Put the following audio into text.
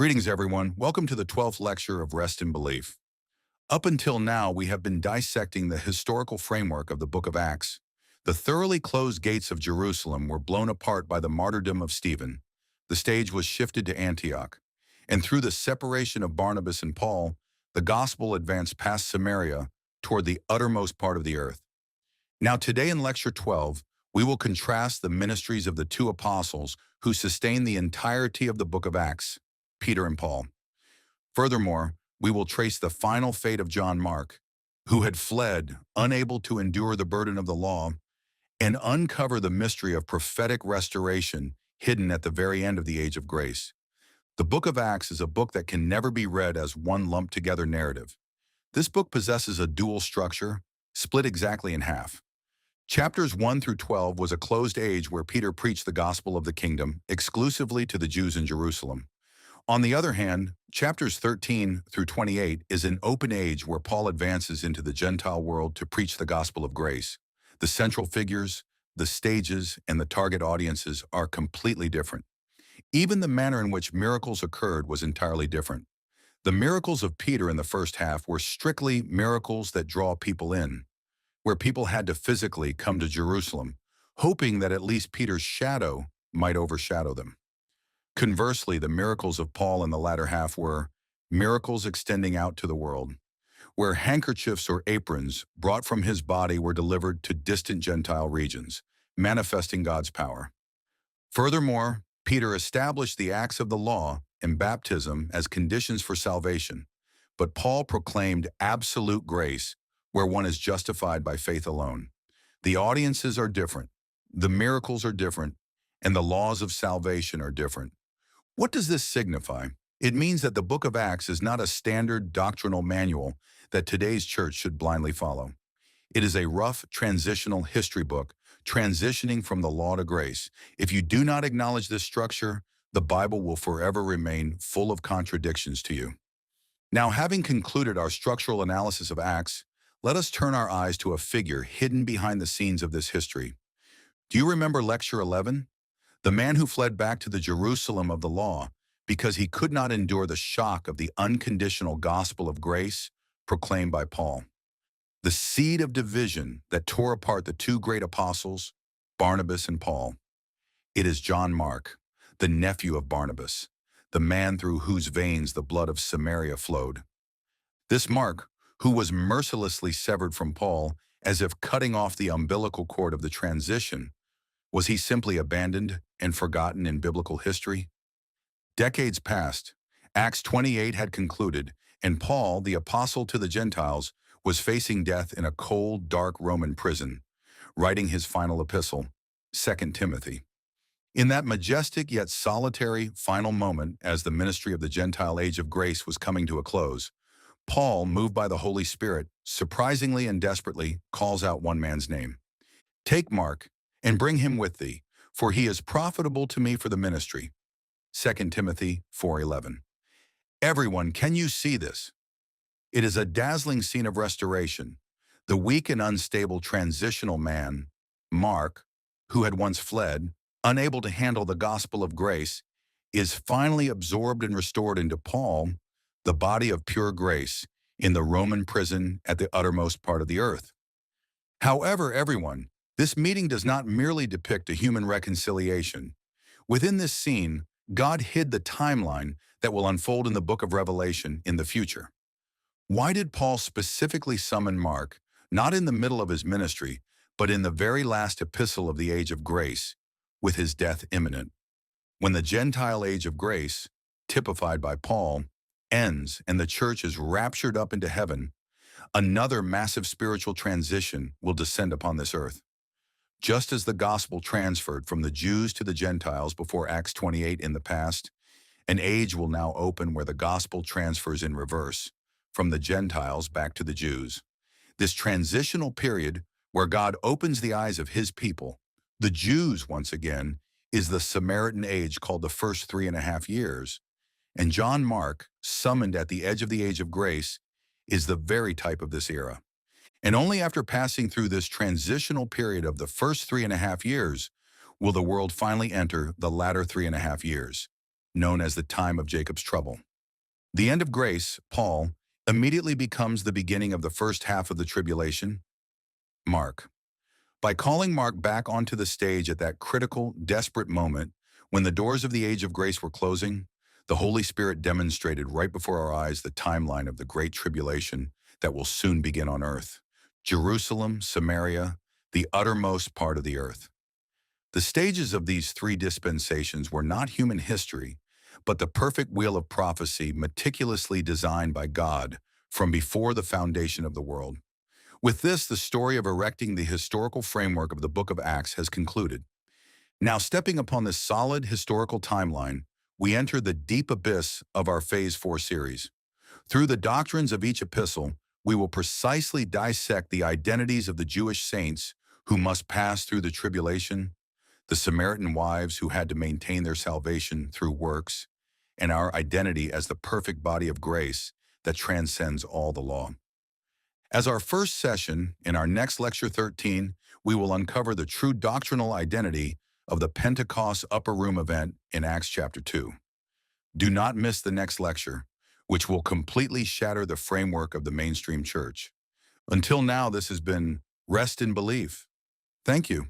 Greetings, everyone. Welcome to the 12th lecture of Rest in Belief. Up until now, we have been dissecting the historical framework of the book of Acts. The thoroughly closed gates of Jerusalem were blown apart by the martyrdom of Stephen. The stage was shifted to Antioch. And through the separation of Barnabas and Paul, the gospel advanced past Samaria toward the uttermost part of the earth. Now, today in Lecture 12, we will contrast the ministries of the two apostles who sustained the entirety of the book of Acts, Peter and Paul. Furthermore, we will trace the final fate of John Mark, who had fled, unable to endure the burden of the law, and uncover the mystery of prophetic restoration hidden at the very end of the age of grace. The book of Acts is a book that can never be read as one lumped together narrative. This book possesses a dual structure, split exactly in half. Chapters 1 through 12 was a closed age where Peter preached the gospel of the kingdom exclusively to the Jews in Jerusalem. On the other hand, chapters 13 through 28 is an open age where Paul advances into the Gentile world to preach the gospel of grace. The central figures, the stages, and the target audiences are completely different. Even the manner in which miracles occurred was entirely different. The miracles of Peter in the first half were strictly miracles that draw people in, where people had to physically come to Jerusalem, hoping that at least Peter's shadow might overshadow them. Conversely, the miracles of Paul in the latter half were miracles extending out to the world, where handkerchiefs or aprons brought from his body were delivered to distant Gentile regions, manifesting God's power. Furthermore, Peter established the acts of the law and baptism as conditions for salvation, but Paul proclaimed absolute grace, where one is justified by faith alone. The audiences are different, the miracles are different, and the laws of salvation are different. What does this signify? It means that the book of Acts is not a standard doctrinal manual that today's church should blindly follow. It is a rough transitional history book, transitioning from the law to grace. If you do not acknowledge this structure, the Bible will forever remain full of contradictions to you. Now, having concluded our structural analysis of Acts, let us turn our eyes to a figure hidden behind the scenes of this history. Do you remember Lecture 11? The man who fled back to the Jerusalem of the law because he could not endure the shock of the unconditional gospel of grace proclaimed by Paul. The seed of division that tore apart the two great apostles, Barnabas and Paul. It is John Mark, the nephew of Barnabas, the man through whose veins the blood of Samaria flowed. This Mark, who was mercilessly severed from Paul as if cutting off the umbilical cord of the transition, was he simply abandoned and forgotten in biblical history? Decades passed, Acts 28 had concluded, and Paul, the apostle to the Gentiles, was facing death in a cold, dark Roman prison, writing his final epistle, 2 Timothy. In that majestic yet solitary final moment as the ministry of the Gentile age of grace was coming to a close, Paul, moved by the Holy Spirit, surprisingly and desperately calls out one man's name. "Take Mark, and bring him with thee, for he is profitable to me for the ministry." 2 Timothy 4:11. Everyone, can you see this? It is a dazzling scene of restoration. The weak and unstable transitional man, Mark, who had once fled, unable to handle the gospel of grace, is finally absorbed and restored into Paul, the body of pure grace, in the Roman prison at the uttermost part of the earth. However, everyone, this meeting does not merely depict a human reconciliation. Within this scene, God hid the timeline that will unfold in the book of Revelation in the future. Why did Paul specifically summon Mark, not in the middle of his ministry, but in the very last epistle of the age of grace, with his death imminent? When the Gentile age of grace, typified by Paul, ends and the church is raptured up into heaven, another massive spiritual transition will descend upon this earth. Just as the gospel transferred from the Jews to the Gentiles before Acts 28 in the past, an age will now open where the gospel transfers in reverse, from the Gentiles back to the Jews. This transitional period where God opens the eyes of his people, the Jews once again, is the Samaritan Age called the first 3.5 years. And John Mark, summoned at the edge of the age of grace, is the very type of this era. And only after passing through this transitional period of the first 3.5 years will the world finally enter the latter 3.5 years. known as the time of Jacob's trouble. The end of grace, Paul, immediately becomes the beginning of the first half of the tribulation, Mark. By calling Mark back onto the stage at that critical, desperate moment when the doors of the age of grace were closing, the Holy Spirit demonstrated right before our eyes the timeline of the Great Tribulation that will soon begin on earth. Jerusalem, Samaria, the uttermost part of the earth. The stages of these three dispensations were not human history, but the perfect wheel of prophecy meticulously designed by God from before the foundation of the world. With this, the story of erecting the historical framework of the book of Acts has concluded. Now, stepping upon this solid historical timeline, we enter the deep abyss of our Phase 4 series. Through the doctrines of each epistle, we will precisely dissect the identities of the Jewish saints who must pass through the tribulation, the Samaritan wives who had to maintain their salvation through works, and our identity as the perfect body of grace that transcends all the law. As our first session, in our next Lecture 13, we will uncover the true doctrinal identity of the Pentecost Upper Room event in Acts chapter 2. Do not miss the next lecture, which will completely shatter the framework of the mainstream church. Until now, this has been Rest in Belief. Thank you.